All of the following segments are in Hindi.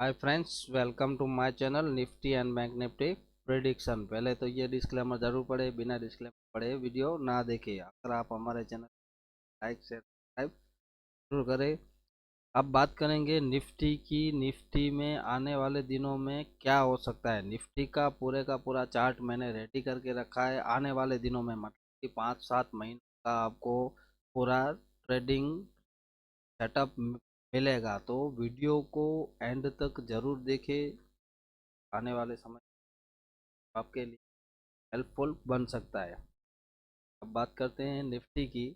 Hi friends, welcome to my channel Nifty and Bank Nifty prediction. पहले तो ये डिस्क्लेमर जरूर पढ़े, बिना डिस्क्लेमर पढ़े वीडियो ना देखें। अगर आप हमारे चैनल लाइक शेयर सब्सक्राइब जरूर करें। अब बात करेंगे निफ्टी की। निफ्टी में आने वाले दिनों में क्या हो सकता है। निफ्टी का पूरा चार्ट मैंने रेडी करके रखा है। आने वाले दिनों में मतलब कि 5-7 महीनों का आपको पूरा ट्रेडिंग सेटअप मिलेगा, तो वीडियो को एंड तक जरूर देखें। आने वाले समय आपके लिए हेल्पफुल बन सकता है। अब बात करते हैं निफ्टी की।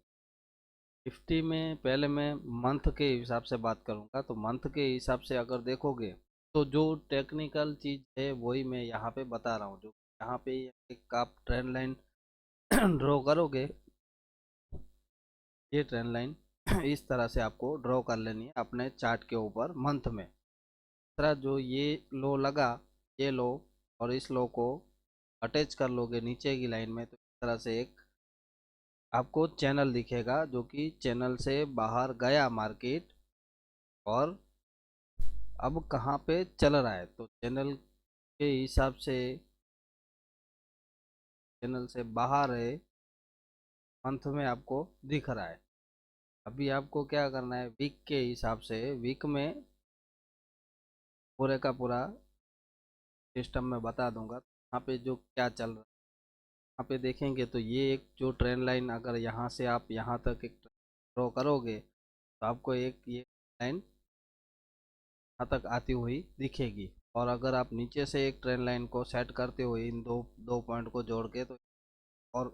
निफ्टी में पहले मैं मंथ के हिसाब से बात करूंगा। तो मंथ के हिसाब से अगर देखोगे तो जो टेक्निकल चीज़ है वही मैं यहाँ पे बता रहा हूँ। जो यहाँ पे एक आप ट्रेंड लाइन ड्रॉ करोगे, ये ट्रेंड लाइन इस तरह से आपको ड्रॉ कर लेनी है अपने चार्ट के ऊपर मंथ में। दूसरा जो ये लो लगा, ये लो और इस लो को अटैच कर लोगे नीचे की लाइन में, तो इस तरह से एक आपको चैनल दिखेगा जो कि चैनल से बाहर गया मार्केट और अब कहाँ पे चल रहा है। तो चैनल के हिसाब से चैनल से बाहर है, मंथ में आपको दिख रहा है। अभी आपको क्या करना है, वीक के हिसाब से वीक में पूरे का पूरा सिस्टम में बता दूंगा। यहाँ पे जो क्या चल रहा है यहाँ पे देखेंगे तो ये एक जो ट्रेंड लाइन, अगर यहाँ से आप यहाँ तक एक ड्रॉ करोगे तो आपको एक ये लाइन यहाँ तक आती हुई दिखेगी। और अगर आप नीचे से एक ट्रेंड लाइन को सेट करते हो इन दो दो पॉइंट को जोड़ के, तो और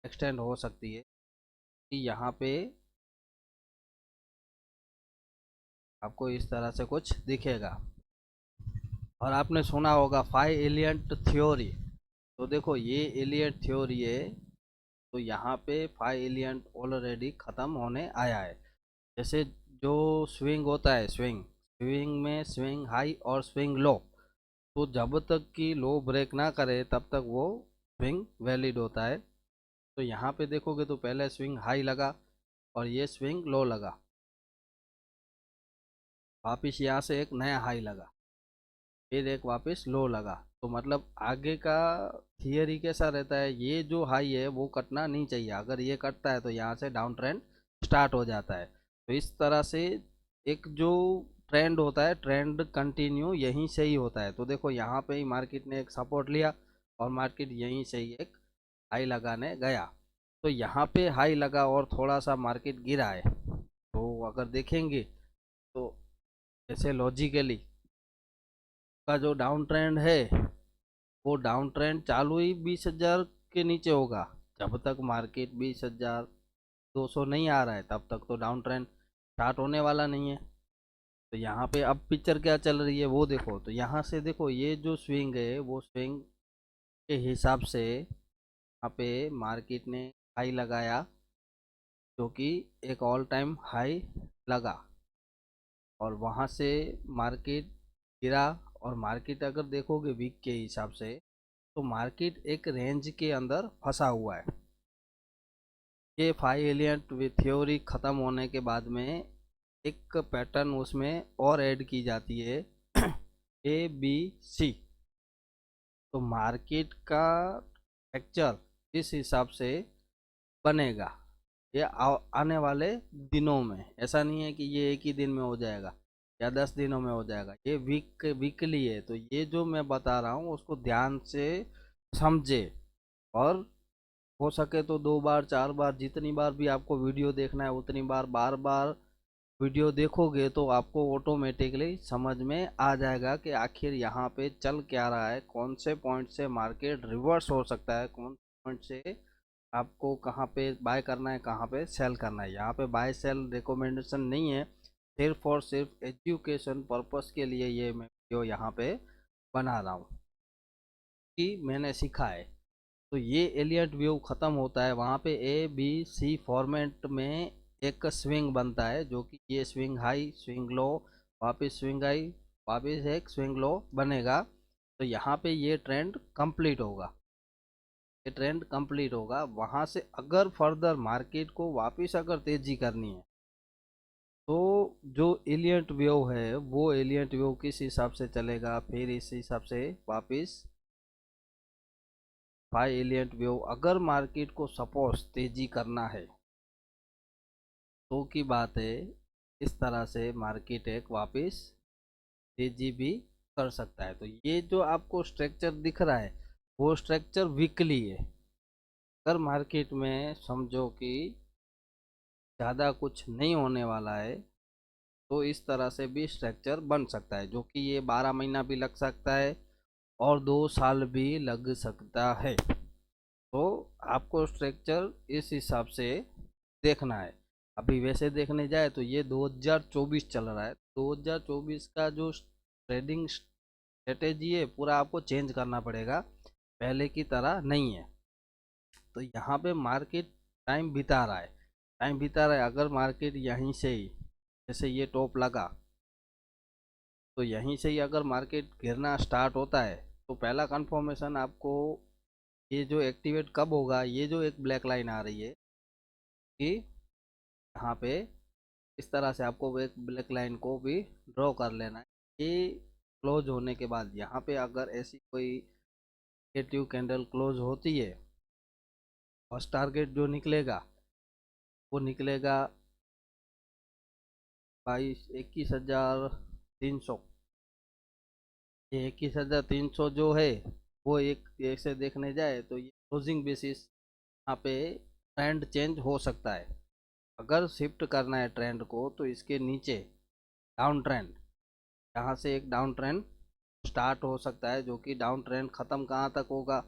एक्सटेंड हो सकती है कि यहाँ पे आपको इस तरह से कुछ दिखेगा। और आपने सुना होगा 5 एलियंट थ्योरी। तो देखो ये एलियंट थ्योरी है, तो यहाँ पे 5 एलियंट ऑलरेडी ख़त्म होने आया है। जैसे जो स्विंग होता है, स्विंग स्विंग में स्विंग हाई और स्विंग लो, तो जब तक कि लो ब्रेक ना करे तब तक वो स्विंग वैलिड होता है। तो यहाँ पे देखोगे तो पहले स्विंग हाई लगा और ये स्विंग लो लगा, वापिस यहाँ से एक नया हाई लगा, फिर एक वापस लो लगा। तो मतलब आगे का थियरी कैसा रहता है, ये जो हाई है वो कटना नहीं चाहिए। अगर ये कटता है तो यहाँ से डाउन ट्रेंड स्टार्ट हो जाता है। तो इस तरह से एक जो ट्रेंड होता है, ट्रेंड कंटिन्यू यहीं से ही होता है। तो देखो यहाँ पे ही मार्केट ने एक सपोर्ट लिया और मार्केट यहीं से ही एक हाई लगाने गया। तो यहाँ पे हाई लगा और थोड़ा सा मार्केट गिरा है। तो अगर देखेंगे तो ऐसे लॉजिकली का जो डाउन ट्रेंड है, वो डाउन ट्रेंड चालू ही 20,000 के नीचे होगा। जब तक मार्केट 20,200 नहीं आ रहा है तब तक तो डाउन ट्रेंड स्टार्ट होने वाला नहीं है। तो यहाँ पे अब पिक्चर क्या चल रही है वो देखो। तो यहाँ से देखो ये जो स्विंग है वो स्विंग के हिसाब से यहाँ पे मार्केट ने हाई लगाया, जो कि एक ऑल टाइम हाई लगा, और वहाँ से मार्केट गिरा। और मार्केट अगर देखोगे वीक के हिसाब से तो मार्केट एक रेंज के अंदर फंसा हुआ है। ये 5 एलियंट थ्योरी ख़त्म होने के बाद में एक पैटर्न उसमें और ऐड की जाती है, ए बी सी। तो मार्केट का स्ट्रक्चर इस हिसाब से बनेगा। ये आने वाले दिनों में, ऐसा नहीं है कि ये एक ही दिन में हो जाएगा या 10 दिनों में हो जाएगा। ये वीकली है। तो ये जो मैं बता रहा हूँ उसको ध्यान से समझे, और हो सके तो 2 बार 4 बार, जितनी बार भी आपको वीडियो देखना है उतनी बार बार बार वीडियो देखोगे तो आपको ऑटोमेटिकली समझ में आ जाएगा कि आखिर यहाँ पे चल क्या रहा है, कौन से पॉइंट से मार्केट रिवर्स हो सकता है, कौन पॉइंट से आपको कहाँ पे बाय करना है, कहाँ पे सेल करना है। यहाँ पे बाय सेल रिकमेंडेशन नहीं है, सिर्फ और सिर्फ एजुकेशन पर्पस के लिए ये मैं वीडियो यहाँ पे बना रहा हूँ कि मैंने सीखा है। तो ये एलियट व्यू ख़त्म होता है, वहाँ पे ए बी सी फॉर्मेट में एक स्विंग बनता है, जो कि ये स्विंग हाई स्विंग लो, वापस स्विंग हाई वापस एक स्विंग लो बनेगा। तो यहाँ पे ये ट्रेंड कंप्लीट होगा, ये ट्रेंड कंप्लीट होगा। वहाँ से अगर फर्दर मार्केट को वापस अगर तेज़ी करनी है तो जो एलियंट वेव है वो एलियंट वेव किस हिसाब से चलेगा, फिर इस हिसाब से वापस बाय एलियंट वेव। अगर मार्केट को सपोज तेजी करना है तो की बात है, इस तरह से मार्केट एक वापस तेजी भी कर सकता है। तो ये जो आपको स्ट्रक्चर दिख रहा है वो स्ट्रक्चर वीकली है। अगर मार्केट में समझो कि ज़्यादा कुछ नहीं होने वाला है तो इस तरह से भी स्ट्रक्चर बन सकता है, जो कि ये 12 महीना भी लग सकता है और 2 साल भी लग सकता है। तो आपको स्ट्रक्चर इस हिसाब से देखना है। अभी वैसे देखने जाए तो ये 2024 चल रहा है। 2024 का जो ट्रेडिंग स्ट्रेटेजी है पूरा आपको चेंज करना पड़ेगा, पहले की तरह नहीं है। तो यहाँ पे मार्केट टाइम बिता रहा है, टाइम बिता रहा है। अगर मार्केट यहीं से ही, जैसे ये टॉप लगा तो यहीं से ही अगर मार्केट गिरना स्टार्ट होता है तो पहला कंफर्मेशन आपको ये जो एक्टिवेट कब होगा, ये जो एक ब्लैक लाइन आ रही है कि यहाँ पे इस तरह से आपको एक ब्लैक लाइन को भी ड्रॉ कर लेना है। ये क्लोज होने के बाद यहाँ पे अगर ऐसी कोई नेगेटिव कैंडल क्लोज होती है, फर्स्ट टारगेट जो निकलेगा वो निकलेगा 21,300। ये 21,300 जो है वो एक ऐसे देखने जाए तो ये क्लोजिंग बेसिस यहाँ पे ट्रेंड चेंज हो सकता है। अगर शिफ्ट करना है ट्रेंड को तो इसके नीचे डाउन ट्रेंड, यहाँ से एक डाउन ट्रेंड स्टार्ट हो सकता है, जो कि डाउन ट्रेंड ख़त्म कहाँ तक होगा,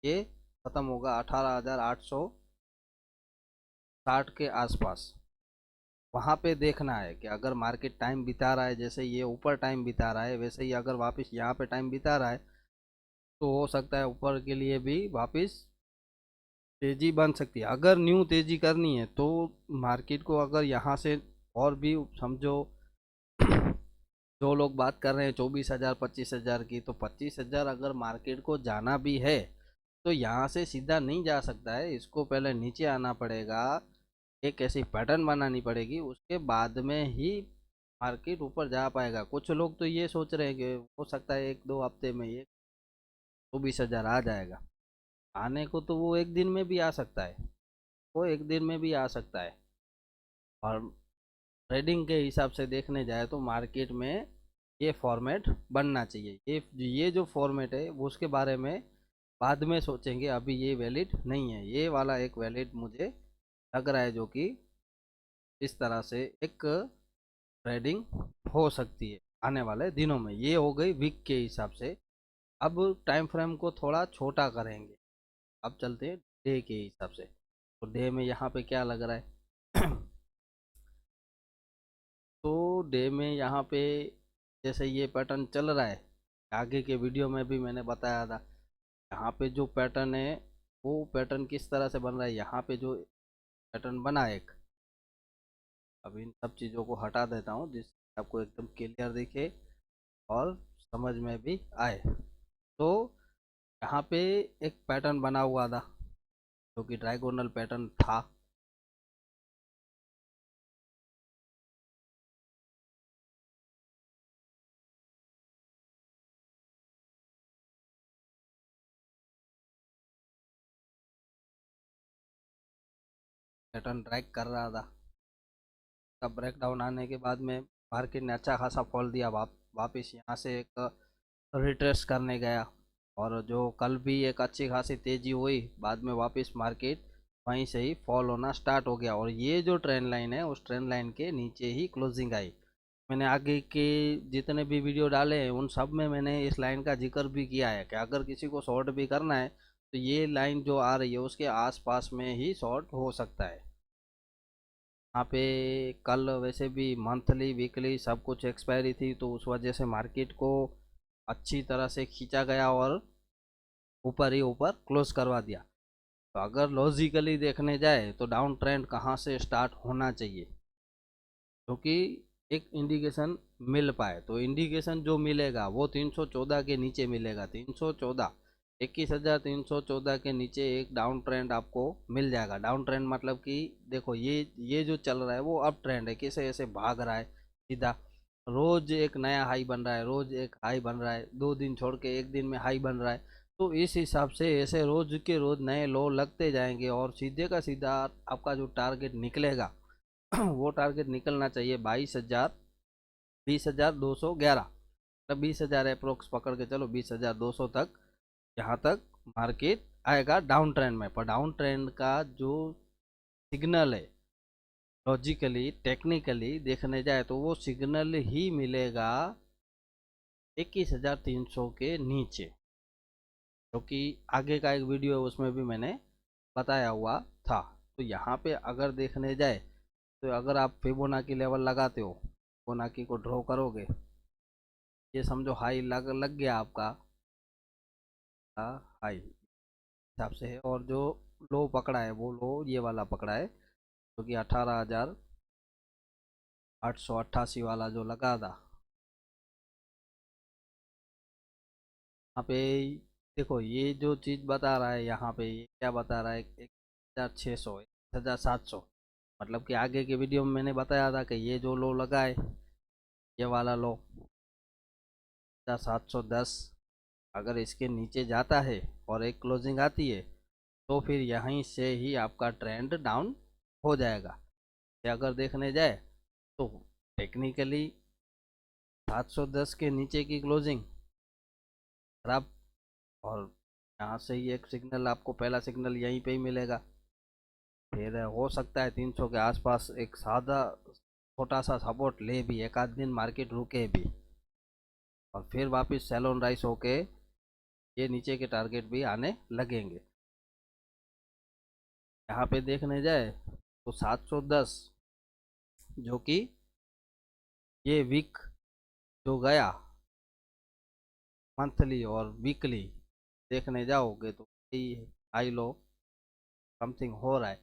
ये ख़त्म होगा 18,860 के आसपास। वहाँ पे देखना है कि अगर मार्केट टाइम बिता रहा है, जैसे ये ऊपर टाइम बिता रहा है वैसे ही अगर वापस यहाँ पे टाइम बिता रहा है तो हो सकता है ऊपर के लिए भी वापस तेज़ी बन सकती है। अगर न्यू तेज़ी करनी है तो मार्केट को अगर यहाँ से और भी समझो जो लोग बात कर रहे हैं 24,000 25,000 की, तो 25,000 अगर मार्केट को जाना भी है तो यहाँ से सीधा नहीं जा सकता है, इसको पहले नीचे आना पड़ेगा, एक ऐसी पैटर्न बनानी पड़ेगी, उसके बाद में ही मार्केट ऊपर जा पाएगा। कुछ लोग तो ये सोच रहे हैं कि हो सकता है 1-2 हफ्ते में ये 24,000 आ जाएगा। आने को तो वो एक दिन में भी आ सकता है, वो एक दिन में भी आ सकता है। और ट्रेडिंग के हिसाब से देखने जाए तो मार्केट में ये फॉर्मेट बनना चाहिए। ये जो फॉर्मेट है वो उसके बारे में बाद में सोचेंगे, अभी ये वैलिड नहीं है। ये वाला एक वैलिड मुझे लग रहा है, जो कि इस तरह से एक ट्रेडिंग हो सकती है आने वाले दिनों में। ये हो गई वीक के हिसाब से। अब टाइम फ्रेम को थोड़ा छोटा करेंगे, अब चलते हैं डे के हिसाब से। तो डे में यहाँ पे क्या लग रहा है तो डे में यहाँ पे जैसे ये पैटर्न चल रहा है, आगे के वीडियो में भी मैंने बताया था, यहाँ पे जो पैटर्न है वो पैटर्न किस तरह से बन रहा है। यहाँ पे जो पैटर्न बना एक, अब इन सब चीज़ों को हटा देता हूँ जिससे आपको एकदम क्लियर दिखे और समझ में भी आए। तो यहाँ पे एक पैटर्न बना हुआ था जो कि ट्राइगोनल पैटर्न था। पैटर्न ड्रैग कर रहा था, तब ब्रेक डाउन आने के बाद में मार्केट ने अच्छा खासा फॉल दिया, वापस यहाँ से एक रिट्रेस करने गया और जो कल भी एक अच्छी खासी तेज़ी हुई, बाद में वापस मार्केट वहीं से ही फॉल होना स्टार्ट हो गया और ये जो ट्रेंड लाइन है उस ट्रेंड लाइन के नीचे ही क्लोजिंग आई। मैंने आगे के जितने भी वीडियो डाले हैं उन सब में मैंने इस लाइन का जिक्र भी किया है कि अगर किसी को शॉर्ट भी करना है तो ये लाइन जो आ रही है उसके आसपास में ही शॉर्ट हो सकता है। यहाँ पे कल वैसे भी मंथली वीकली सब कुछ एक्सपायरी थी तो उस वजह से मार्केट को अच्छी तरह से खींचा गया और ऊपर ही ऊपर क्लोज करवा दिया। तो अगर लॉजिकली देखने जाए तो डाउन ट्रेंड कहाँ से स्टार्ट होना चाहिए, क्योंकि एक इंडिकेशन मिल पाए, तो इंडिकेशन जो मिलेगा वो 314 के नीचे मिलेगा। 314 21,314 के नीचे एक डाउन ट्रेंड आपको मिल जाएगा। डाउन ट्रेंड मतलब कि देखो ये जो चल रहा है वो अप ट्रेंड है, कैसे ऐसे भाग रहा है सीधा, रोज एक नया हाई बन रहा है, रोज एक हाई बन रहा है, 2 दिन छोड़ के एक दिन में हाई बन रहा है। तो इस हिसाब से ऐसे रोज के रोज नए लो लगते जाएंगे और सीधे का सीधा आपका जो टारगेट निकलेगा वो टारगेट निकलना चाहिए 20,211, मतलब 20,000 अप्रोक्स पकड़ के चलो, 20,200 तक, यहाँ तक मार्केट आएगा डाउन ट्रेंड में। पर डाउन ट्रेंड का जो सिग्नल है, लॉजिकली टेक्निकली देखने जाए तो वो सिग्नल ही मिलेगा 21,300 के नीचे, क्योंकि आगे का एक वीडियो है उसमें भी मैंने बताया हुआ था। तो यहाँ पे अगर देखने जाए तो अगर आप फिबोनाकी लेवल लगाते हो, फिबोनाकी को ड्रॉ करोगे, ये समझो हाई लग गया आपका, हाई हिसाब से है, और जो लो पकड़ा है वो लो ये वाला पकड़ा है, जो कि 18,888 वाला जो लगा था। यहाँ पे देखो ये जो चीज़ बता रहा है, यहाँ पे ये क्या बता रहा है, 1,600, 1,700, मतलब कि आगे के वीडियो में मैंने बताया था कि ये जो लो लगा है, ये वाला लो 1,710, अगर इसके नीचे जाता है और एक क्लोजिंग आती है तो फिर यहीं से ही आपका ट्रेंड डाउन हो जाएगा। अगर देखने जाए तो टेक्निकली 710 के नीचे की क्लोजिंग खराब, और यहाँ से ही एक सिग्नल आपको, पहला सिग्नल यहीं पे ही मिलेगा। फिर हो सकता है 300 के आसपास एक सादा छोटा सा सपोर्ट ले भी, एक आध दिन मार्केट रुके भी, और फिर वापस सेलोन राइस होके ये नीचे के टारगेट भी आने लगेंगे। यहाँ पे देखने जाए तो 710, जो कि ये वीक जो गया, मंथली और वीकली देखने जाओगे तो यही हाई लो समथिंग हो रहा है।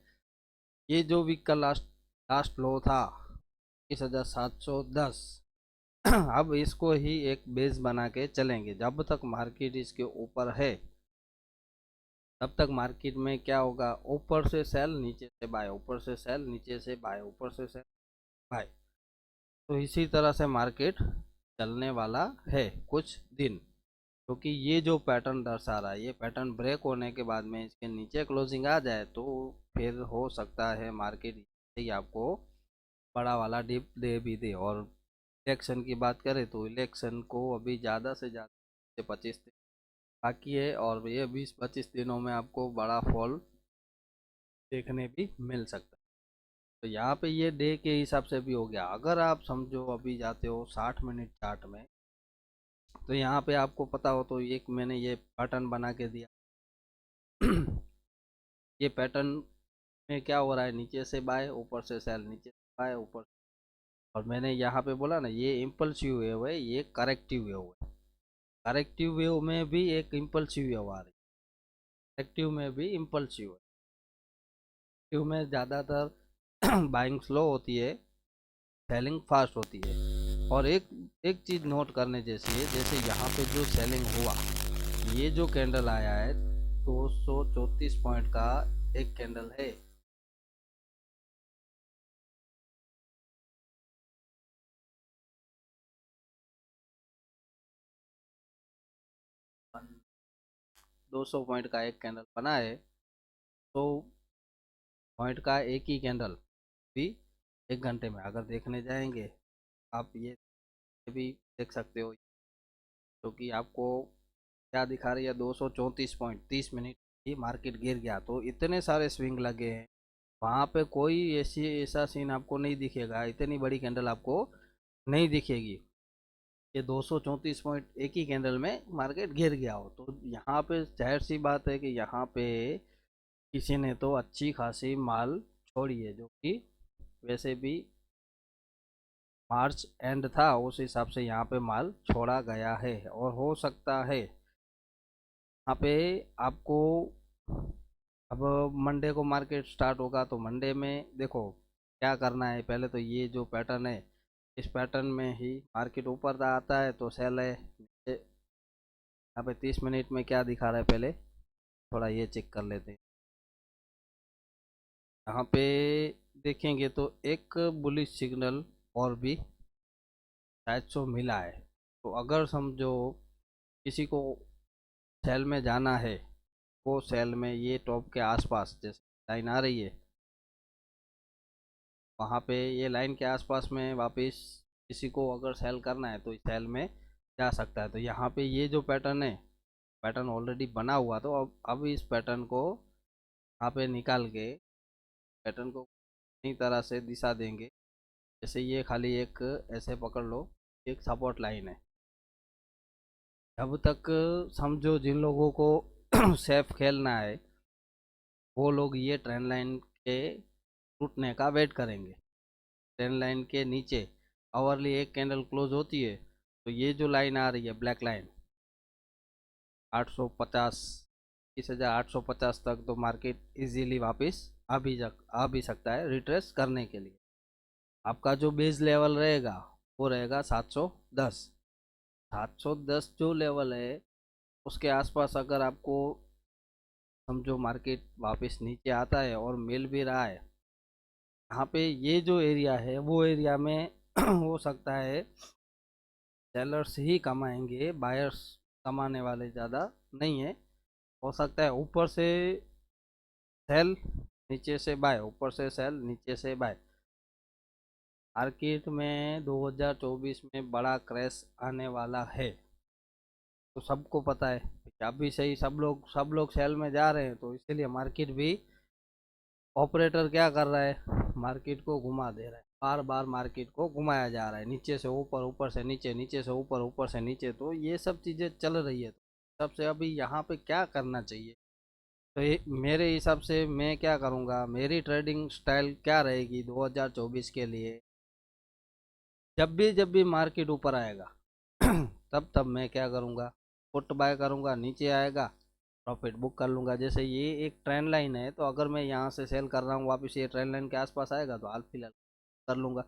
ये जो वीक का लास्ट लास्ट लो था 21,710, अब इसको ही एक बेस बना के चलेंगे। जब तक मार्केट इसके ऊपर है तब तक मार्केट में क्या होगा, ऊपर से सेल नीचे से बाय, ऊपर से सेल नीचे से बाय, ऊपर से सेल बाय। तो इसी तरह से मार्केट चलने वाला है कुछ दिन, क्योंकि ये जो पैटर्न दर्शा रहा है, ये पैटर्न ब्रेक होने के बाद में इसके नीचे क्लोजिंग आ जाए तो फिर हो सकता है मार्केट ही आपको बड़ा वाला डिप दे भी दे। और इलेक्शन की बात करें तो इलेक्शन को अभी ज़्यादा से ज़्यादा 25 दिन बाकी है, और ये 20-25 दिनों में आपको बड़ा फॉल देखने भी मिल सकता है। तो यहाँ पे ये डे के हिसाब से भी हो गया। अगर आप समझो अभी जाते हो 60 मिनट चार्ट में, तो यहाँ पे आपको पता हो तो एक मैंने ये पैटर्न बना के दिया ये पैटर्न में क्या हो रहा है, नीचे से बाय, ऊपर से सेल, नीचे से बाय, ऊपर, और मैंने यहाँ पे बोला ना ये इम्पल्सिव वेव है, ये करेक्टिव वेव है। करेक्टिव वेव में भी एक इम्पल्सिव वेव आ रही है, करेक्टिव में भी इम्पल्सिव है। करेक्टिव में ज़्यादातर बाइंग स्लो होती है, सेलिंग फास्ट होती है। और एक एक चीज़ नोट करने जैसी है, जैसे यहाँ पे जो सेलिंग हुआ, ये जो कैंडल आया है 234 पॉइंट का एक कैंडल है, 200 पॉइंट का एक कैंडल बना है, तो पॉइंट का एक ही कैंडल भी 1 घंटे में अगर देखने जाएंगे, आप ये भी देख सकते हो, क्योंकि आपको क्या दिखा रही है, 234 पॉइंट 30 मिनट ही मार्केट गिर गया, तो इतने सारे स्विंग लगे हैं। वहाँ पे कोई ऐसा सीन आपको नहीं दिखेगा, इतनी बड़ी कैंडल आपको नहीं दिखेगी कि 234 पॉइंट एक ही कैंडल में मार्केट गिर गया हो। तो यहाँ पे जाहिर सी बात है कि यहाँ पे किसी ने तो अच्छी खासी माल छोड़ी है, जो कि वैसे भी मार्च एंड था, उस हिसाब से यहाँ पे माल छोड़ा गया है। और हो सकता है यहाँ पे आपको, अब मंडे को मार्केट स्टार्ट होगा तो मंडे में देखो क्या करना है। पहले तो ये जो पैटर्न है, इस पैटर्न में ही मार्केट ऊपर आता है तो सेल है, नीचे यहाँ पे 30 मिनट में क्या दिखा रहा है, पहले थोड़ा ये चेक कर लेते हैं। यहाँ पे देखेंगे तो एक बुलिश सिग्नल और भी शायद सो मिला है। तो अगर समझो किसी को सेल में जाना है, वो सेल में ये टॉप के आसपास जैसे लाइन आ रही है, वहाँ पे ये लाइन के आसपास में वापस किसी को अगर सेल करना है तो इस सेल में जा सकता है। तो यहाँ पे ये जो पैटर्न है, पैटर्न ऑलरेडी बना हुआ, तो अब इस पैटर्न को यहाँ पे निकाल के पैटर्न को नई तरह से दिशा देंगे। जैसे ये खाली एक ऐसे पकड़ लो, एक सपोर्ट लाइन है। जब तक समझो जिन लोगों को सेफ खेलना है, वो लोग ये ट्रेंड लाइन के टूटने का वेट करेंगे। ट्रेंड लाइन के नीचे आवरली एक कैंडल क्लोज होती है, तो ये जो लाइन आ रही है ब्लैक लाइन 850, 21,850 तक, तो मार्केट इजीली वापस आ भी सकता है रिट्रेस करने के लिए। आपका जो बेस लेवल रहेगा वो रहेगा 710। 710 जो लेवल है, उसके आसपास अगर आपको समझो मार्केट वापस नीचे आता है और मिल भी रहा है, यहाँ पे ये जो एरिया है वो एरिया में हो सकता है सेलर्स ही कमाएंगे, बायर्स कमाने वाले ज़्यादा नहीं है। हो सकता है ऊपर से सेल नीचे से बाय, ऊपर से सेल नीचे से बाय। मार्केट में 2024 में बड़ा क्रैश आने वाला है, तो सबको पता है कि अभी से ही सब लोग सेल में जा रहे हैं, तो इसीलिए मार्केट भी, ऑपरेटर क्या कर रहा है, मार्केट को घुमा दे रहा है। बार बार मार्केट को घुमाया जा रहा है, नीचे से ऊपर, ऊपर से नीचे, नीचे से ऊपर, ऊपर से नीचे। तो ये सब चीज़ें चल रही है। तो सबसे अभी यहाँ पे क्या करना चाहिए, तो ये मेरे हिसाब से मैं क्या करूँगा, मेरी ट्रेडिंग स्टाइल क्या रहेगी 2024 के लिए, जब भी मार्केट ऊपर आएगा तब तब मैं क्या करूँगा, पुट बाय करूँगा। नीचे आएगा, प्रॉफिट बुक कर लूँगा। जैसे ये एक ट्रेंड लाइन है, तो अगर मैं यहाँ से सेल कर रहा हूँ, वापस ये ट्रेंड लाइन के आसपास आएगा तो हाल फिलहाल कर लूँगा।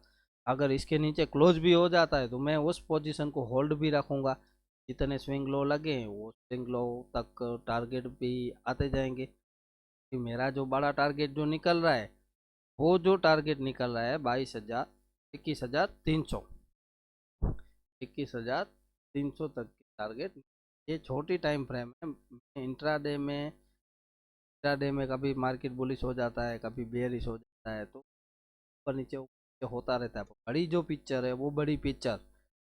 अगर इसके नीचे क्लोज भी हो जाता है तो मैं उस पोजीशन को होल्ड भी रखूँगा। जितने स्विंग लो लगे वो स्विंग लो तक टारगेट भी आते जाएंगे। कि मेरा जो बड़ा टारगेट जो निकल रहा है, वो जो टारगेट निकल रहा है 22,000, 21,300, 21,300 तक की टारगेट। ये छोटी टाइम फ्रेम है। इंट्राडे में कभी मार्केट बुलिश हो जाता है, कभी बेयरिश हो जाता है, तो ऊपर नीचे होता रहता है। बड़ी जो पिक्चर है, वो बड़ी पिक्चर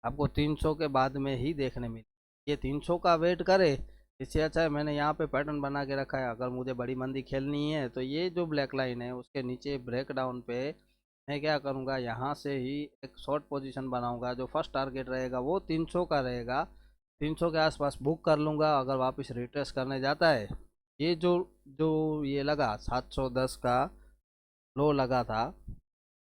आपको 300 के बाद में ही देखने मिली। ये 300 का वेट करे, इससे अच्छा है मैंने यहाँ पे पैटर्न बना के रखा है। अगर मुझे बड़ी मंदी खेलनी है तो ये जो ब्लैक लाइन है उसके नीचे ब्रेक डाउन पे मैं क्या करूँगा, यहाँ से ही एक शॉर्ट पोजीशन बनाऊँगा। जो फर्स्ट टारगेट रहेगा वो 300 का रहेगा, 300 के आसपास बुक कर लूँगा। अगर वापस रिट्रेस करने जाता है, ये जो जो ये लगा 710 का लो लगा था,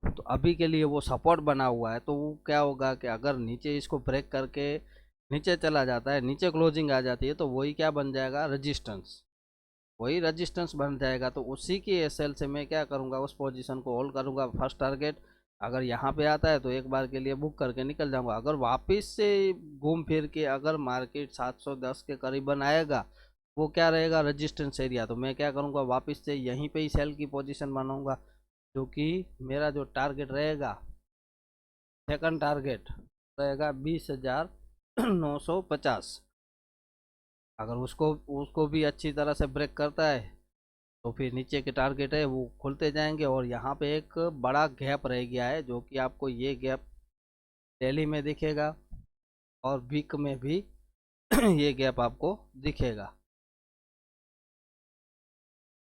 तो अभी के लिए वो सपोर्ट बना हुआ है। तो वो क्या होगा कि अगर नीचे इसको ब्रेक करके नीचे चला जाता है, नीचे क्लोजिंग आ जाती है, तो वही क्या बन जाएगा, रेजिस्टेंस। वही रेजिस्टेंस बन जाएगा। तो उसी की एसएल से मैं क्या करूँगा, उस पोजीशन को होल्ड करूँगा। फर्स्ट टारगेट अगर यहाँ पे आता है तो एक बार के लिए बुक करके निकल जाऊँगा। अगर वापस से घूम फिर के अगर मार्केट 710 के करीबन आएगा, वो क्या रहेगा, रेजिस्टेंस एरिया, तो मैं क्या करूँगा, वापस से यहीं पे ही सेल की पोजीशन बनाऊँगा। जो कि मेरा जो टारगेट रहेगा, सेकंड टारगेट रहेगा 20,950। अगर उसको उसको भी अच्छी तरह से ब्रेक करता है, तो फिर नीचे के टारगेट है वो खुलते जाएंगे। और यहाँ पे एक बड़ा गैप रह गया है, जो कि आपको ये गैप डेली में दिखेगा और वीक में भी ये गैप आपको दिखेगा।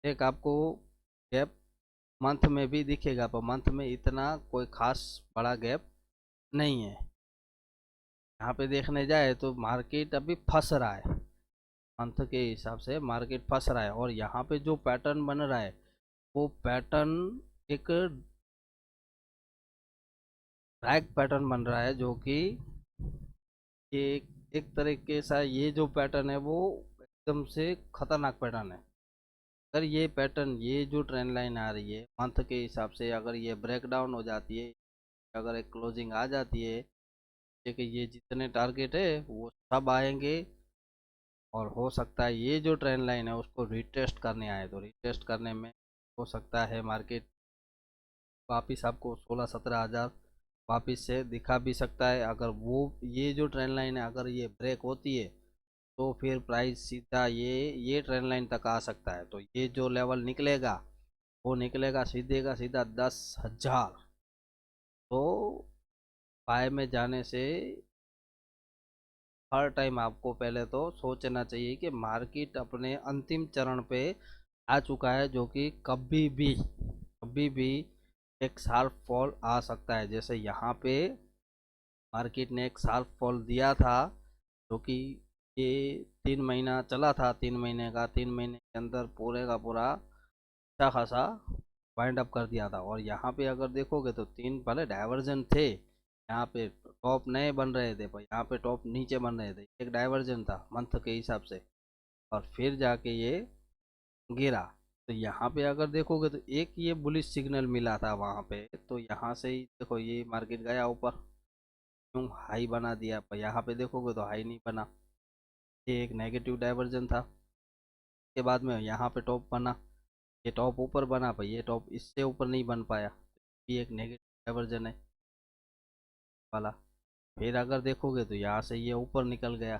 एक आपको गैप मंथ में भी दिखेगा, पर मंथ में इतना कोई खास बड़ा गैप नहीं है। यहाँ पे देखने जाए तो मार्केट अभी फंस रहा है, मंथ के हिसाब से मार्केट फंस रहा है। और यहाँ पे जो पैटर्न बन रहा है, वो पैटर्न एक ड्रैग पैटर्न बन रहा है, जो कि ये एक तरीके सा ये जो पैटर्न है वो एकदम से खतरनाक पैटर्न है। अगर ये पैटर्न, ये जो ट्रेंड लाइन आ रही है मंथ के हिसाब से, अगर ये ब्रेक डाउन हो जाती है, अगर एक क्लोजिंग आ जाती है, कि ये जितने टारगेट है वो सब आएंगे और हो सकता है ये जो ट्रेंड लाइन है उसको रिटेस्ट करने आए, तो रिटेस्ट करने में हो सकता है मार्केट वापस आपको 16-17 हज़ार वापस से दिखा भी सकता है। अगर वो ये जो ट्रेंड लाइन है अगर ये ब्रेक होती है तो फिर प्राइस सीधा ये ट्रेंड लाइन तक आ सकता है। तो ये जो लेवल निकलेगा वो निकलेगा सीधे का सीधा 10,000। तो बाय में जाने से हर टाइम आपको पहले तो सोचना चाहिए कि मार्केट अपने अंतिम चरण पे आ चुका है, जो कि कभी भी एक शार्प फॉल आ सकता है। जैसे यहाँ पे मार्केट ने एक शार्प फॉल दिया था, जो कि ये 3 महीना चला था, 3 महीने का, 3 महीने के अंदर पूरे का पूरा अच्छा खासा वाइंड अप कर दिया था। और यहाँ पे अगर देखोगे तो तीन भले डाइवर्जन थे, यहाँ पे टॉप नए बन रहे थे पर यहाँ पे टॉप नीचे बन रहे थे, एक डाइवर्जन था मंथ के हिसाब से, और फिर जाके ये गिरा। तो यहाँ पे अगर देखोगे तो एक ये बुलिश सिग्नल मिला था वहाँ पे, तो यहाँ से ही देखो ये मार्केट गया ऊपर, क्यों हाई बना दिया, पर यहाँ पे देखोगे तो हाई नहीं बना, ये एक नेगेटिव डाइवर्जन था। के बाद में यहाँ पे टॉप बना, ये टॉप ऊपर बना, पर ये टॉप इससे ऊपर नहीं बन पाया, ये एक नेगेटिव डाइवर्जन है वाला। फिर अगर देखोगे तो यहाँ से ये ऊपर निकल गया,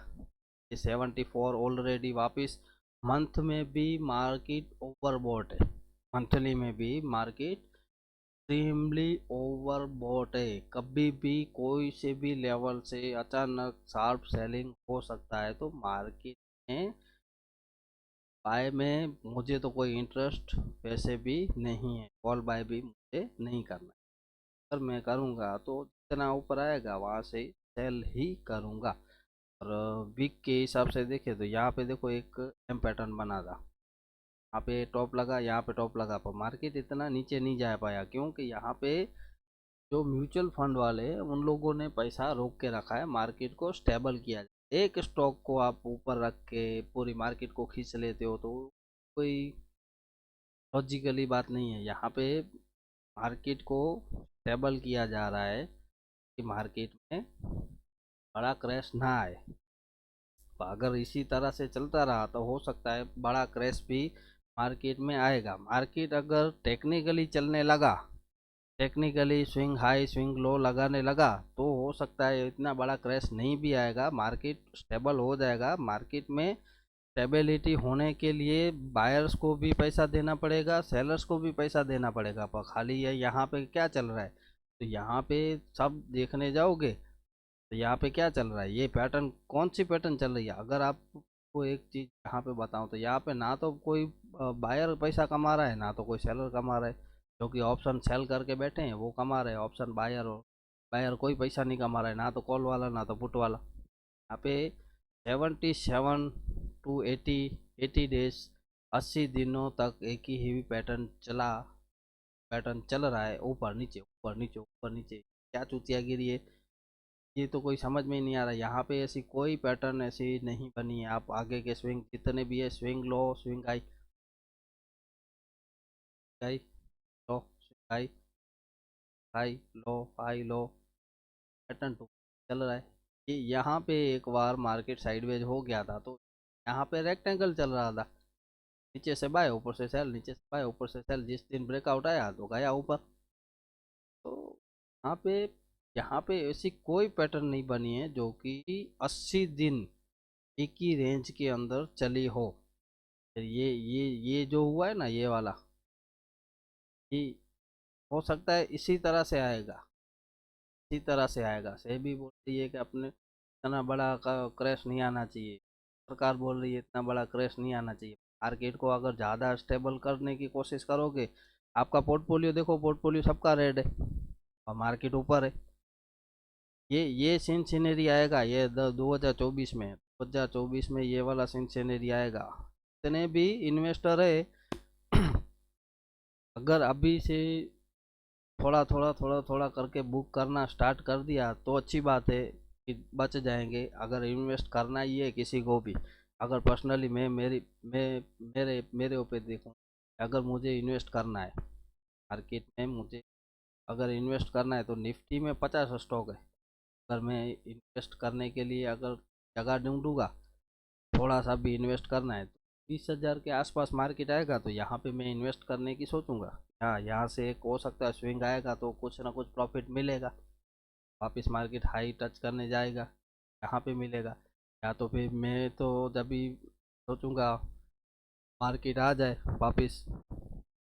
ये 74 ऑलरेडी वापस। मंथ में भी मार्केट ओवरबॉट है, मंथली में भी मार्केट एक्सट्रीमली ओवरबॉट है। कभी भी कोई से भी लेवल से अचानक शार्प सेलिंग हो सकता है। तो मार्केट में बाय में मुझे तो कोई इंटरेस्ट वैसे भी नहीं है, कॉल बाय भी मुझे नहीं करना। अगर मैं करूँगा तो जितना ऊपर आएगा वहाँ से सेल ही करूँगा। और वीक के हिसाब से देखें तो यहाँ पे देखो एक एम पैटर्न बना था, यहाँ पे टॉप लगा, यहाँ पे टॉप लगा, पर मार्केट इतना नीचे नहीं जा पाया, क्योंकि यहाँ पे जो म्यूचुअल फंड वाले हैं उन लोगों ने पैसा रोक के रखा है, मार्केट को स्टेबल किया जाए। एक स्टॉक को आप ऊपर रख के पूरी मार्केट को खींच लेते हो तो कोई लॉजिकली बात नहीं है। यहाँ पे मार्केट को स्टेबल किया जा रहा है कि मार्केट में बड़ा क्रैश ना आए। अगर इसी तरह से चलता रहा तो हो सकता है बड़ा क्रैश भी मार्केट में आएगा। मार्केट अगर टेक्निकली चलने लगा, technically swing high swing low लगाने लगा, तो हो सकता है इतना बड़ा क्रैश नहीं भी आएगा, मार्केट स्टेबल हो जाएगा। मार्केट में स्टेबिलिटी होने के लिए बायर्स को भी पैसा देना पड़ेगा, सेलर्स को भी पैसा देना पड़ेगा, पर खाली ये यहाँ पे क्या चल रहा है, तो यहाँ पे सब देखने जाओगे तो यहाँ पे क्या चल रहा है, ये पैटर्न कौन सी पैटर्न चल रही है। अगर आपको एक चीज़ यहाँ पे बताऊँ तो यहाँ पे ना तो कोई बायर पैसा कमा रहा है ना तो कोई सेलर कमा रहा है, जो कि ऑप्शन सेल करके बैठे हैं वो कमा रहे हैं, ऑप्शन बायर और बायर कोई पैसा नहीं कमा रहा है, ना तो कॉल वाला ना तो पुट वाला। यहाँ पे 77 to 80 डेज, 80 दिनों तक एक ही हेवी पैटर्न चल रहा है, ऊपर नीचे ऊपर नीचे ऊपर नीचे, क्या चूतियागिरी है, ये तो कोई समझ में ही नहीं आ रहा। यहाँ पे ऐसी कोई पैटर्न ऐसी नहीं बनी है। आप आगे के स्विंग जितने भी है, swing low swing high, high low swing high, high low high low, pattern टू चल रहा है। ये यहाँ पे एक बार मार्केट साइडवेज हो गया था, तो यहाँ पे रेक्टेंगल चल रहा था, नीचे से बाय ऊपर से सेल, नीचे से बाय ऊपर से सेल, जिस दिन ब्रेकआउट आया तो गया ऊपर। तो यहाँ पे ऐसी कोई पैटर्न नहीं बनी है जो कि 80 दिन एक ही रेंज के अंदर चली हो। ये जो हुआ है ना ये वाला, ये हो सकता है इसी तरह से आएगा, इसी तरह से आएगा। सेबी बोल रही है कि अपने इतना बड़ा क्रैश नहीं आना चाहिए, सरकार बोल रही है इतना बड़ा क्रैश नहीं आना चाहिए। मार्केट को अगर ज़्यादा स्टेबल करने की कोशिश करोगे, आपका पोर्टफोलियो देखो, पोर्टफोलियो सबका रेड है और मार्केट ऊपर है। ये सीन सीनरी आएगा, ये 2024 में, 2024 में ये वाला सीन सीनरी आएगा। जितने भी इन्वेस्टर है अगर अभी से थोड़ा थोड़ा थोड़ा थोड़ा करके बुक करना स्टार्ट कर दिया तो अच्छी बात है कि बच जाएंगे। अगर इन्वेस्ट करना ही है किसी को भी, अगर पर्सनली मैं मेरे ऊपर देखूँ, अगर मुझे इन्वेस्ट करना है मार्केट में, मुझे अगर इन्वेस्ट करना है तो निफ्टी में 50 स्टॉक है। अगर मैं इन्वेस्ट करने के लिए अगर जगह ढूंढूंगा, थोड़ा सा भी इन्वेस्ट करना है तो 20,000 के आसपास मार्केट आएगा तो यहाँ पे मैं इन्वेस्ट करने की सोचूंगा। हाँ, यहाँ से एक हो सकता है स्विंग आएगा तो कुछ ना कुछ प्रॉफिट मिलेगा, वापस मार्केट हाई टच करने जाएगा, यहाँ पे मिलेगा। या तो फिर मैं तो जब भी सोचूंगा मार्केट आ जाए वापस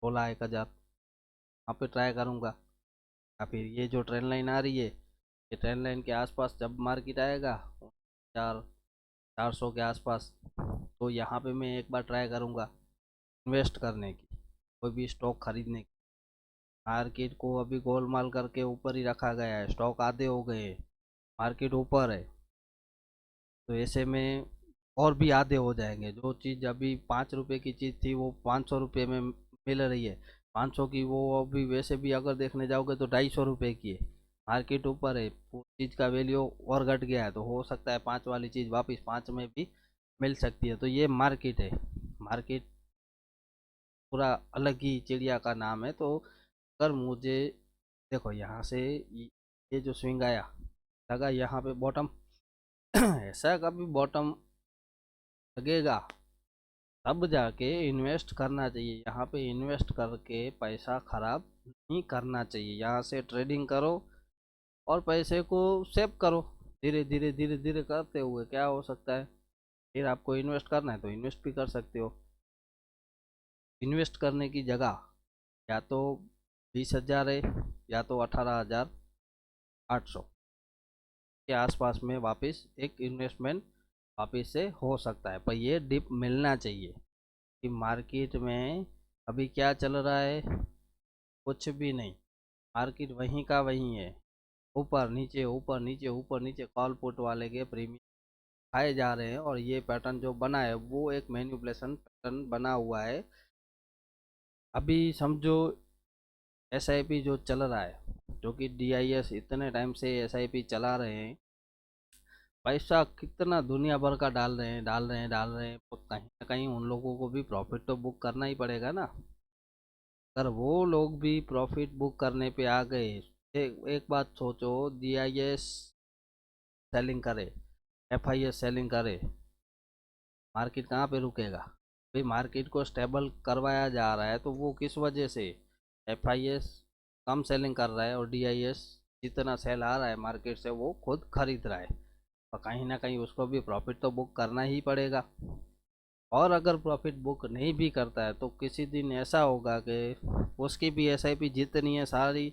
16,000 वहाँ पे ट्राई करूँगा। या फिर ये जो ट्रेंड लाइन आ रही है, ये ट्रेंड लाइन के आसपास जब मार्केट आएगा 400 के आसपास, तो यहाँ पे मैं एक बार ट्राई करूँगा इन्वेस्ट करने की, कोई भी स्टॉक खरीदने की। मार्केट को अभी गोलमाल करके ऊपर ही रखा गया है, स्टॉक आधे हो गए हैं, मार्केट ऊपर है, तो ऐसे में और भी आधे हो जाएंगे। जो चीज़ अभी 5 रुपए की चीज़ थी वो 500 रुपये में मिल रही है, 500 की वो अभी वैसे भी अगर देखने जाओगे तो 250 रुपये की है। मार्केट ऊपर है, वो चीज़ का वैल्यू और घट गया है, तो हो सकता है 5 वाली चीज़ वापस 5 में भी मिल सकती है। तो ये मार्केट है, मार्केट पूरा अलग ही चिड़िया का नाम है। तो अगर मुझे देखो यहाँ से ये जो स्विंग आया लगा यहाँ पे बॉटम ऐसा कभी बॉटम लगेगा तब जाके इन्वेस्ट करना चाहिए। यहाँ पे इन्वेस्ट करके पैसा खराब नहीं करना चाहिए। यहाँ से ट्रेडिंग करो और पैसे को सेव करो, धीरे धीरे धीरे धीरे करते हुए क्या हो सकता है। फिर आपको इन्वेस्ट करना है तो इन्वेस्ट भी कर सकते हो। इन्वेस्ट करने की जगह या तो 20,000 है या तो 18,800 के आसपास में वापस एक इन्वेस्टमेंट वापस से हो सकता है, पर ये डिप मिलना चाहिए। कि मार्केट में अभी क्या चल रहा है, कुछ भी नहीं, मार्केट वहीं का वहीं है, ऊपर नीचे ऊपर नीचे ऊपर नीचे, कॉल पुट वाले के प्रीमियम खाए जा रहे हैं। और ये पैटर्न जो बना है वो एक मैनिपुलेशन पैटर्न बना हुआ है। अभी समझो एसआईपी जो चल रहा है, जो कि डीआईएस इतने टाइम से एसआईपी चला रहे हैं, पैसा कितना दुनिया भर का डाल रहे हैं डाल रहे हैं डाल रहे हैं, तो कहीं ना कहीं उन लोगों को भी प्रॉफिट तो बुक करना ही पड़ेगा ना। अगर वो लोग भी प्रॉफिट बुक करने पे आ गए, एक बात सोचो, डीआईएस सेलिंग करे, एफआईएस सेलिंग करे, मार्केट कहाँ पे रुकेगा। भाई मार्केट को स्टेबल करवाया जा रहा है तो वो किस वजह से, एफआईएस कम सेलिंग कर रहा है और डीआईएस जितना सेल आ रहा है मार्केट से वो खुद खरीद रहा है, तो कहीं ना कहीं उसको भी प्रॉफिट तो बुक करना ही पड़ेगा। और अगर प्रॉफिट बुक नहीं भी करता है तो किसी दिन ऐसा होगा कि उसकी भी एसआईपी जितनी है सारी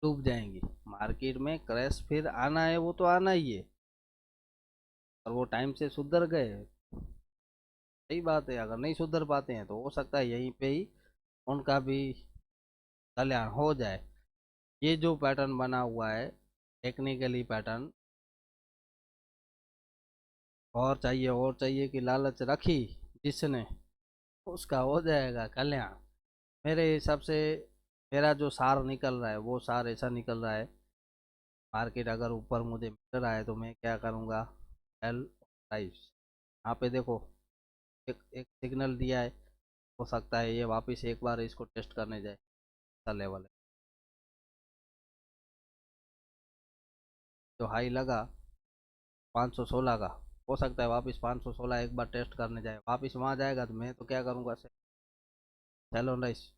डूब जाएंगी। मार्केट में क्रैश फिर आना है, वो तो आना ही है, और वो टाइम से सुधर गए सही बात है। अगर नहीं सुधर पाते हैं तो हो सकता है यहीं पे ही उनका भी कल्याण हो जाए। ये जो पैटर्न बना हुआ है टेक्निकली पैटर्न, और चाहिए कि लालच रखी जिसने, उसका हो जाएगा कल्याण। मेरे हिसाब से मेरा जो सार निकल रहा है वो सार ऐसा निकल रहा है, मार्केट अगर ऊपर मुझे मिल रहा है तो मैं क्या करूँगा, एल प्राइस यहाँ पे देखो एक सिग्नल दिया है, हो सकता है ये वापस एक बार इसको टेस्ट करने जाए, अच्छा लेवल है। जो हाई लगा 516 का, हो सकता है वापस 516 एक बार टेस्ट करने जाए, वापस वहाँ जाएगा तो मैं तो क्या करूँगा, सेल ऑन राइस,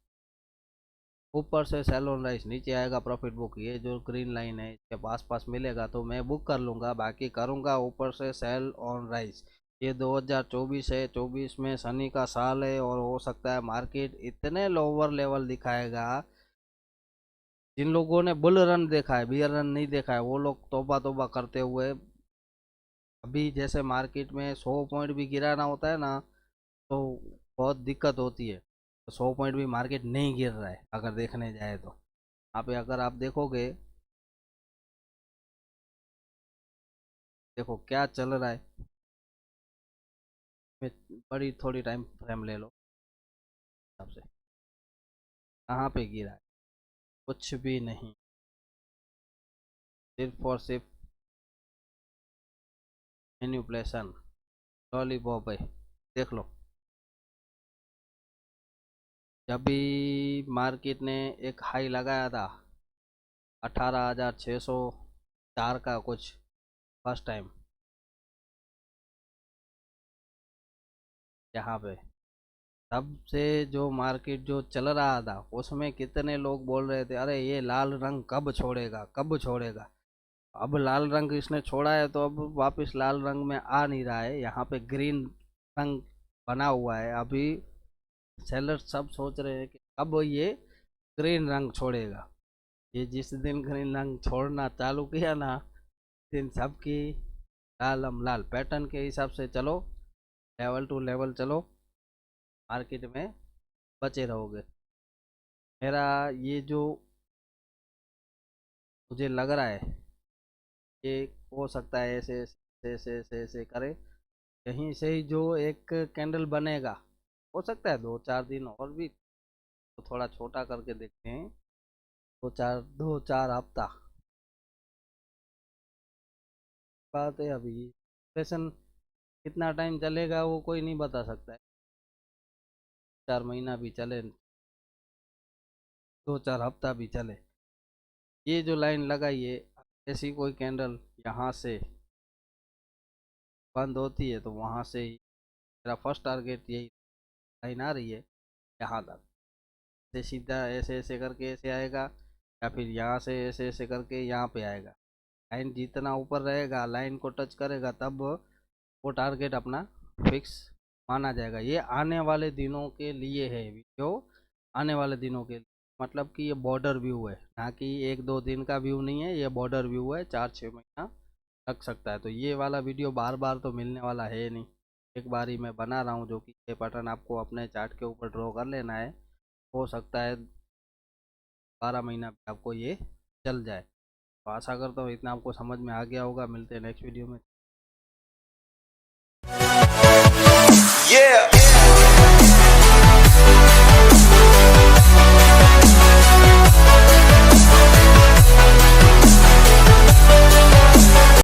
ऊपर से सेल ऑन राइस, नीचे आएगा प्रॉफिट बुक, ये जो ग्रीन लाइन है इसके पास पास मिलेगा तो मैं बुक कर लूँगा, बाकी करूँगा ऊपर से सेल ऑन राइस। ये 2024 है, 24 में शनि का साल है और हो सकता है मार्केट इतने लोअर लेवल दिखाएगा। जिन लोगों ने बुल रन देखा है, बियर रन नहीं देखा है, वो लोग तौबा तौबा करते हुए, अभी जैसे मार्केट में 100 पॉइंट भी गिराना होता है ना तो बहुत दिक्कत होती है, तो 100 पॉइंट भी मार्केट नहीं गिर रहा है अगर देखने जाए तो। यहाँ पे अगर आप देखोगे, देखो क्या चल रहा है, बड़ी थोड़ी टाइम फ्रेम ले लो हिसाब से, कहाँ पे गिरा है, कुछ भी नहीं, सिर्फ और सिर्फ मैनिपुलेशन, लॉलीपॉप है। देख लो, जब भी मार्केट ने एक हाई लगाया था 18,604 का कुछ फर्स्ट टाइम, यहाँ पे तब से जो मार्केट जो चल रहा था उसमें कितने लोग बोल रहे थे अरे ये लाल रंग कब छोड़ेगा, कब छोड़ेगा। अब लाल रंग इसने छोड़ा है तो अब वापस लाल रंग में आ नहीं रहा है, यहाँ पे ग्रीन रंग बना हुआ है। अभी सेलर सब सोच रहे हैं कि अब ये ग्रीन रंग छोड़ेगा। ये जिस दिन ग्रीन रंग छोड़ना चालू किया ना, दिन सबकी लाल लाल पैटर्न के हिसाब से चलो, लेवल टू लेवल चलो, मार्केट में बचे रहोगे। मेरा ये जो मुझे लग रहा है ये हो सकता है ऐसे ऐसे ऐसे ऐसे ऐसे करे, यहीं से ही जो एक कैंडल बनेगा, हो सकता है 2-4 दिन और भी, तो थोड़ा छोटा करके देखते हैं। 2-4 हफ्ता बात है। अभी सेशन कितना टाइम चलेगा वो कोई नहीं बता सकता है, 4 महीना भी चले, 2-4 हफ्ता भी चले। ये जो लाइन लगाई है, ऐसी कोई कैंडल यहाँ से बंद होती है तो वहाँ से ही मेरा फर्स्ट टारगेट यही लाइन आ रही है यहाँ तक, से सीधा ऐसे ऐसे करके ऐसे आएगा, या फिर यहाँ से ऐसे ऐसे करके यहाँ पे आएगा। लाइन जितना ऊपर रहेगा, लाइन को टच करेगा, तब वो टारगेट अपना फिक्स माना जाएगा। ये आने वाले दिनों के लिए है वीडियो, आने वाले दिनों के लिए, मतलब कि ये बॉर्डर व्यू है, ना कि 1-2 दिन का व्यू नहीं है, ये बॉर्डर व्यू है, 4-6 महीना लग सकता है। तो ये वाला वीडियो बार बार तो मिलने वाला है नहीं, एक बार ही मैं बना रहा हूँ, जो कि ये पैटर्न आपको अपने चार्ट के ऊपर ड्रॉ कर लेना है। हो सकता है 12 महीना भी आपको ये चल जाए। तो आशा करता हूँ इतना आपको समझ में आ गया होगा। मिलते हैं नेक्स्ट वीडियो में। Yeah.